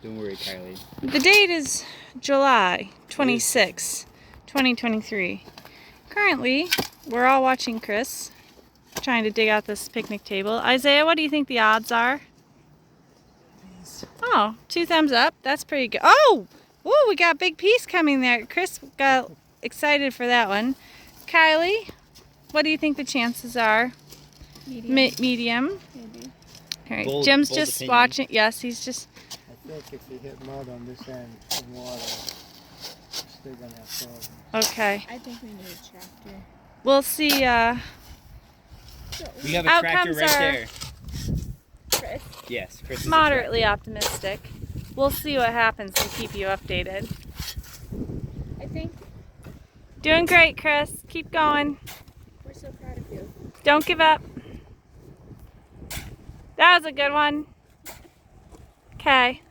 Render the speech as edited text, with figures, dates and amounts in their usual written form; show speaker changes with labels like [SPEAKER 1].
[SPEAKER 1] Don't worry, Kylie.
[SPEAKER 2] The date is July 26, 2023. Currently, we're all watching Chris trying to dig out this picnic table. Isaiah, what do you think the odds are? Oh, 2 thumbs up. That's pretty good. Oh! Woo, we got a big piece coming there. Chris got excited for that one. Kylie, what do you think the chances are?
[SPEAKER 3] Medium.
[SPEAKER 2] Medium.
[SPEAKER 3] Maybe.
[SPEAKER 2] All right,
[SPEAKER 1] Bold
[SPEAKER 2] Jim's just
[SPEAKER 1] opinion.
[SPEAKER 2] watching. Yes, he's just...
[SPEAKER 4] I think if you hit mud on this end and water, you're still gonna have problems.
[SPEAKER 2] Okay.
[SPEAKER 3] I think we need a tractor.
[SPEAKER 2] We'll see.
[SPEAKER 1] We have a tractor
[SPEAKER 2] Outcomes
[SPEAKER 1] right
[SPEAKER 2] are-
[SPEAKER 1] there.
[SPEAKER 3] Chris.
[SPEAKER 1] Yes, Chris is a
[SPEAKER 2] Moderately
[SPEAKER 1] tractor.
[SPEAKER 2] optimistic. We'll see what happens and keep you updated.
[SPEAKER 3] I think
[SPEAKER 2] Doing great, Chris. Keep going.
[SPEAKER 3] we're so proud of you.
[SPEAKER 2] Don't give up. That was a good one. Okay.